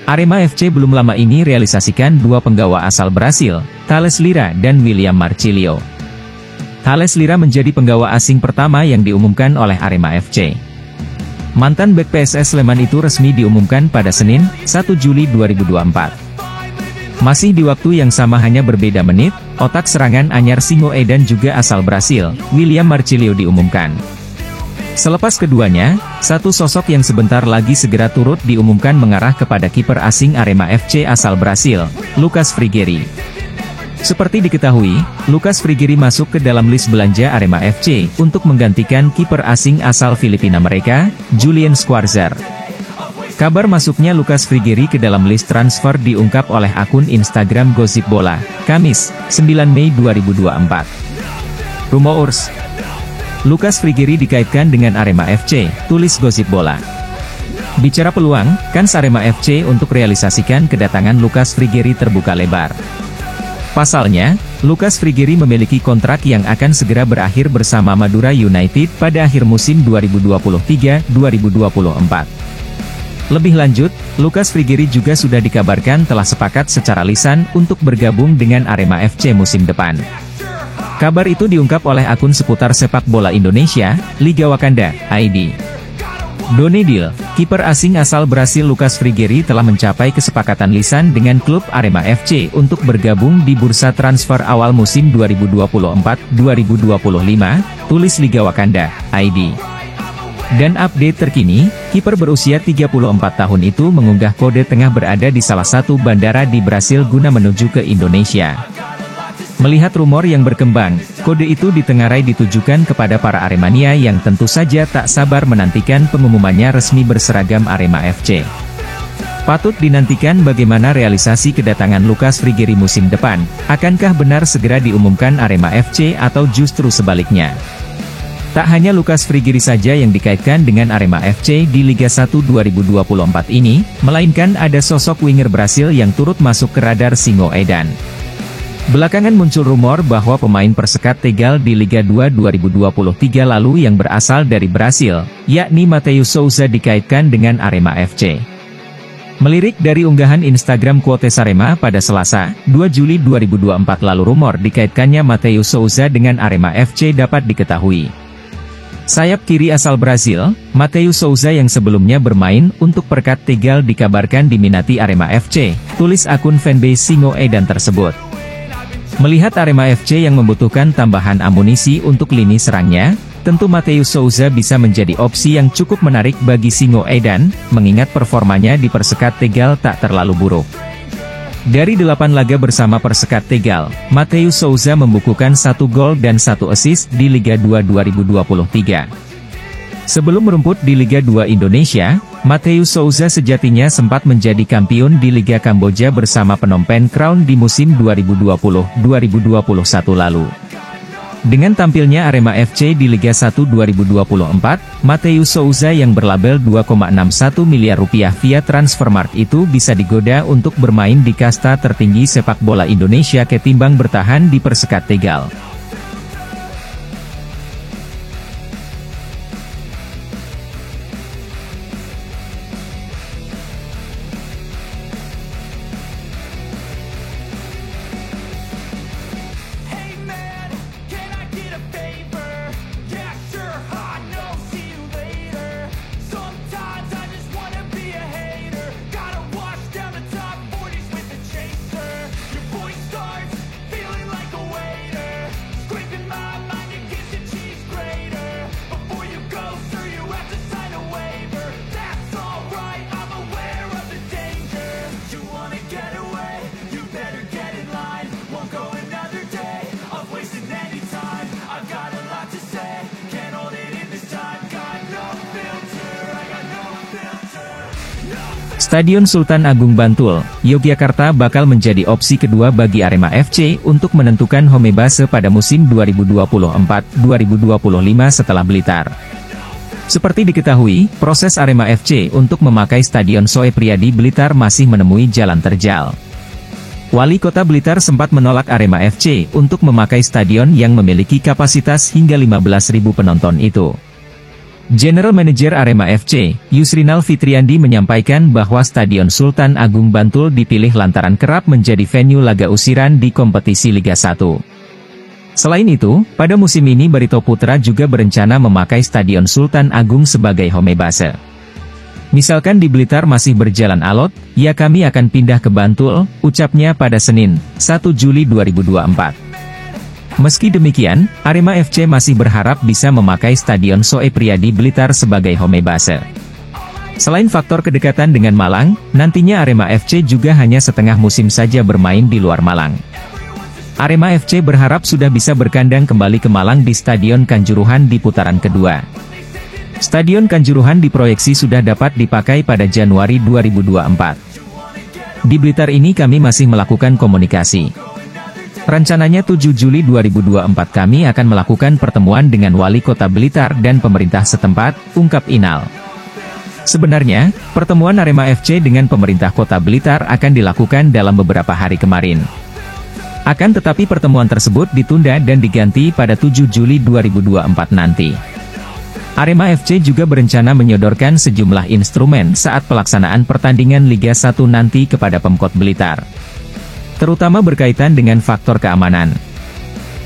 Arema FC belum lama ini realisasikan dua penggawa asal Brasil, Thales Lira dan William Marcilio. Thales Lira menjadi penggawa asing pertama yang diumumkan oleh Arema FC. Mantan bek PSS Sleman itu resmi diumumkan pada Senin, 1 Juli 2024. Masih di waktu yang sama hanya berbeda menit, otak serangan anyar Singo Edan juga asal Brasil, William Marcilio diumumkan. Selepas keduanya, satu sosok yang sebentar lagi segera turut diumumkan mengarah kepada kiper asing Arema FC asal Brasil, Lucas Frigeri. Seperti diketahui, Lucas Frigeri masuk ke dalam list belanja Arema FC untuk menggantikan kiper asing asal Filipina mereka, Julian Squarzer. Kabar masuknya Lucas Frigeri ke dalam list transfer diungkap oleh akun Instagram Gosip Bola, Kamis, 9 Mei 2024. Rumors: Lucas Frigeri dikaitkan dengan Arema FC, tulis Gosip Bola. Bicara peluang, kans Arema FC untuk realisasikan kedatangan Lucas Frigeri terbuka lebar. Pasalnya, Lucas Frigeri memiliki kontrak yang akan segera berakhir bersama Madura United pada akhir musim 2023-2024. Lebih lanjut, Lucas Frigeri juga sudah dikabarkan telah sepakat secara lisan untuk bergabung dengan Arema FC musim depan. Kabar itu diungkap oleh akun seputar sepak bola Indonesia, Liga Wakanda, ID. Donedil, kiper asing asal Brasil Lucas Frigeri telah mencapai kesepakatan lisan dengan klub Arema FC untuk bergabung di bursa transfer awal musim 2024-2025, tulis Liga Wakanda, ID. Dan update terkini, kiper berusia 34 tahun itu mengunggah kode tengah berada di salah satu bandara di Brasil guna menuju ke Indonesia. Melihat rumor yang berkembang, kode itu ditengarai ditujukan kepada para Aremania yang tentu saja tak sabar menantikan pengumumannya resmi berseragam Arema FC. Patut dinantikan bagaimana realisasi kedatangan Lucas Frigeri musim depan, akankah benar segera diumumkan Arema FC atau justru sebaliknya? Tak hanya Lucas Frigeri saja yang dikaitkan dengan Arema FC di Liga 1 2024 ini, melainkan ada sosok winger Brasil yang turut masuk ke radar Singo Edan. Belakangan muncul rumor bahwa pemain Persekat Tegal di Liga 2 2023 lalu yang berasal dari Brasil, yakni Matheus Souza dikaitkan dengan Arema FC. Melirik dari unggahan Instagram Quotes Arema pada Selasa, 2 Juli 2024 lalu rumor dikaitkannya Matheus Souza dengan Arema FC dapat diketahui. Sayap kiri asal Brasil, Matheus Souza yang sebelumnya bermain untuk Perkat Tegal dikabarkan diminati Arema FC, tulis akun fanbase Singo Edan tersebut. Melihat Arema FC yang membutuhkan tambahan amunisi untuk lini serangnya, tentu Matheus Souza bisa menjadi opsi yang cukup menarik bagi Singo Edan, mengingat performanya di Persekat Tegal tak terlalu buruk. Dari 8 laga bersama Persekat Tegal, Matheus Souza membukukan 1 gol dan 1 assist di Liga 2 2023. Sebelum merumput di Liga 2 Indonesia, Matheus Souza sejatinya sempat menjadi kampiun di Liga Kamboja bersama Phnom Penh Crown di musim 2020-2021 lalu. Dengan tampilnya Arema FC di Liga 1 2024, Matheus Souza yang berlabel 2,61 miliar rupiah via Transfermarkt itu bisa digoda untuk bermain di kasta tertinggi sepak bola Indonesia ketimbang bertahan di Persekat Tegal. Stadion Sultan Agung Bantul, Yogyakarta bakal menjadi opsi kedua bagi Arema FC untuk menentukan home base pada musim 2024-2025 setelah Blitar. Seperti diketahui, proses Arema FC untuk memakai Stadion Soe Priadi Blitar masih menemui jalan terjal. Wali Kota Blitar sempat menolak Arema FC untuk memakai stadion yang memiliki kapasitas hingga 15.000 penonton itu. General Manager Arema FC, Yusrinal Fitriandi menyampaikan bahwa Stadion Sultan Agung Bantul dipilih lantaran kerap menjadi venue laga usiran di kompetisi Liga 1. Selain itu, pada musim ini Barito Putra juga berencana memakai Stadion Sultan Agung sebagai home base. Misalkan di Blitar masih berjalan alot, ya kami akan pindah ke Bantul, ucapnya pada Senin, 1 Juli 2024. Meski demikian, Arema FC masih berharap bisa memakai Stadion Soe Priadi Blitar sebagai home base. Selain faktor kedekatan dengan Malang, nantinya Arema FC juga hanya setengah musim saja bermain di luar Malang. Arema FC berharap sudah bisa berkandang kembali ke Malang di Stadion Kanjuruhan di putaran kedua. Stadion Kanjuruhan diproyeksi sudah dapat dipakai pada Januari 2024. Di Blitar ini kami masih melakukan komunikasi. Rencananya 7 Juli 2024 kami akan melakukan pertemuan dengan Wali Kota Blitar dan pemerintah setempat, ungkap Inal. Sebenarnya, pertemuan Arema FC dengan pemerintah Kota Blitar akan dilakukan dalam beberapa hari kemarin. Akan tetapi pertemuan tersebut ditunda dan diganti pada 7 Juli 2024 nanti. Arema FC juga berencana menyodorkan sejumlah instrumen saat pelaksanaan pertandingan Liga 1 nanti kepada Pemkot Blitar, terutama berkaitan dengan faktor keamanan.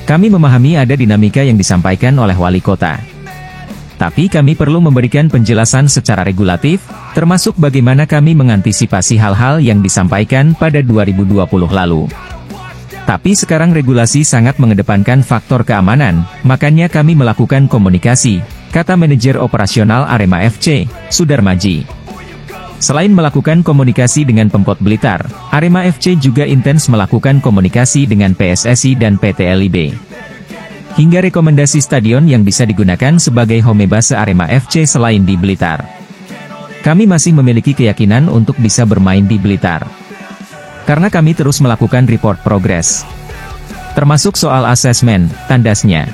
Kami memahami ada dinamika yang disampaikan oleh Wali Kota. Tapi kami perlu memberikan penjelasan secara regulatif, termasuk bagaimana kami mengantisipasi hal-hal yang disampaikan pada 2020 lalu. Tapi sekarang regulasi sangat mengedepankan faktor keamanan, makanya kami melakukan komunikasi, kata manajer operasional Arema FC, Sudarmaji. Selain melakukan komunikasi dengan Pemkot Blitar, Arema FC juga intens melakukan komunikasi dengan PSSI dan PT LIB. Hingga rekomendasi stadion yang bisa digunakan sebagai home base Arema FC selain di Blitar. Kami masih memiliki keyakinan untuk bisa bermain di Blitar. Karena kami terus melakukan report progress. Termasuk soal asesmen, tandasnya.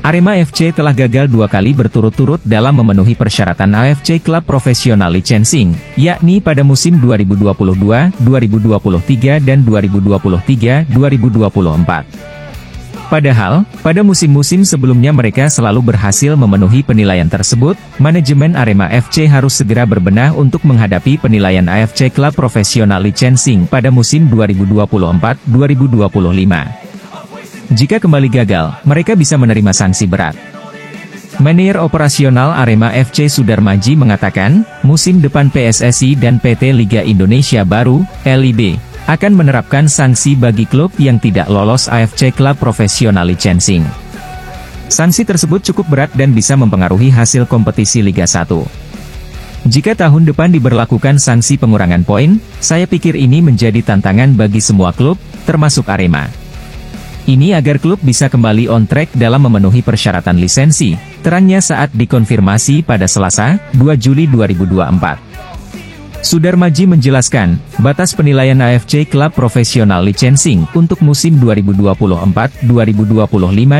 Arema FC telah gagal 2 kali berturut-turut dalam memenuhi persyaratan AFC Club Professional Licensing, yakni pada musim 2022, 2023 dan 2023-2024. Padahal, pada musim-musim sebelumnya mereka selalu berhasil memenuhi penilaian tersebut. Manajemen Arema FC harus segera berbenah untuk menghadapi penilaian AFC Club Professional Licensing pada musim 2024-2025. Jika kembali gagal, mereka bisa menerima sanksi berat. Manajer operasional Arema FC Sudarmaji mengatakan, musim depan PSSI dan PT Liga Indonesia Baru, LIB, akan menerapkan sanksi bagi klub yang tidak lolos AFC Club Professional Licensing. Sanksi tersebut cukup berat dan bisa mempengaruhi hasil kompetisi Liga 1. Jika tahun depan diberlakukan sanksi pengurangan poin, saya pikir ini menjadi tantangan bagi semua klub, termasuk Arema. Ini agar klub bisa kembali on track dalam memenuhi persyaratan lisensi, terangnya saat dikonfirmasi pada Selasa, 2 Juli 2024. Sudarmaji menjelaskan, batas penilaian AFC Club Professional Licensing untuk musim 2024-2025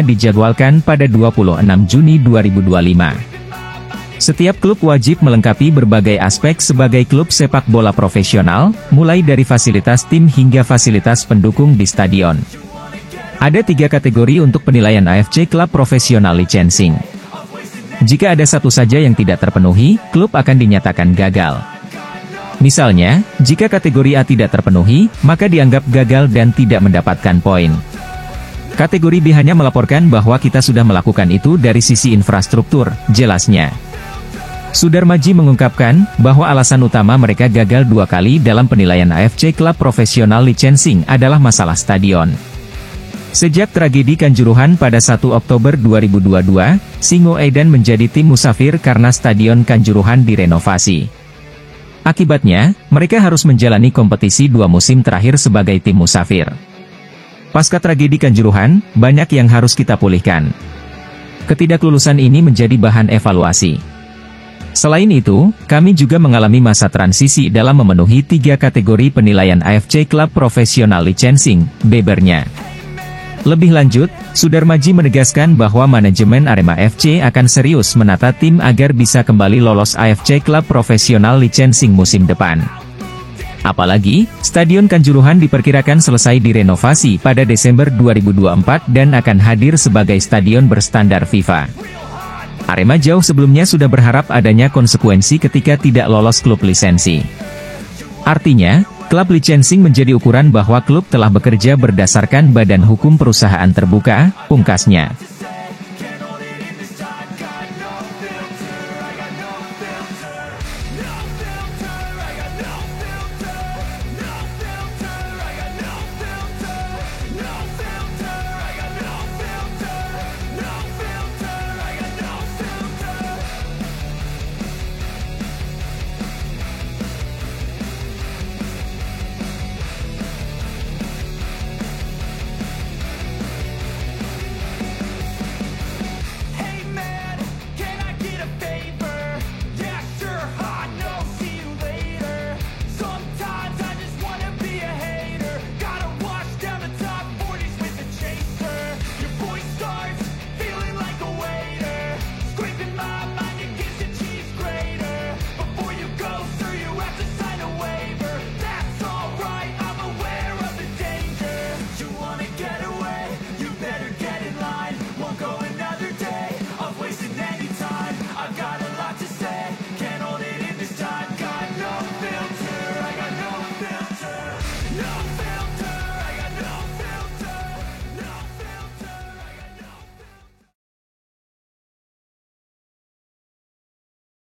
dijadwalkan pada 26 Juni 2025. Setiap klub wajib melengkapi berbagai aspek sebagai klub sepak bola profesional, mulai dari fasilitas tim hingga fasilitas pendukung di stadion. Ada 3 kategori untuk penilaian AFC Club Professional Licensing. Jika ada satu saja yang tidak terpenuhi, klub akan dinyatakan gagal. Misalnya, jika kategori A tidak terpenuhi, maka dianggap gagal dan tidak mendapatkan poin. Kategori B hanya melaporkan bahwa kita sudah melakukan itu dari sisi infrastruktur, jelasnya. Sudarmaji mengungkapkan, bahwa alasan utama mereka gagal 2 kali dalam penilaian AFC Club Professional Licensing adalah masalah stadion. Sejak tragedi Kanjuruhan pada 1 Oktober 2022, Singoedan menjadi tim musafir karena Stadion Kanjuruhan direnovasi. Akibatnya, mereka harus menjalani kompetisi 2 musim terakhir sebagai tim musafir. Pasca tragedi Kanjuruhan, banyak yang harus kita pulihkan. Ketidaklulusan ini menjadi bahan evaluasi. Selain itu, kami juga mengalami masa transisi dalam memenuhi 3 kategori penilaian AFC Club Professional Licensing, bebernya. Lebih lanjut, Sudarmaji menegaskan bahwa manajemen Arema FC akan serius menata tim agar bisa kembali lolos AFC Club Professional Licensing musim depan. Apalagi, Stadion Kanjuruhan diperkirakan selesai direnovasi pada Desember 2024 dan akan hadir sebagai stadion berstandar FIFA. Arema jauh sebelumnya sudah berharap adanya konsekuensi ketika tidak lolos klub lisensi. Artinya, klub licensing menjadi ukuran bahwa klub telah bekerja berdasarkan badan hukum perusahaan terbuka, pungkasnya.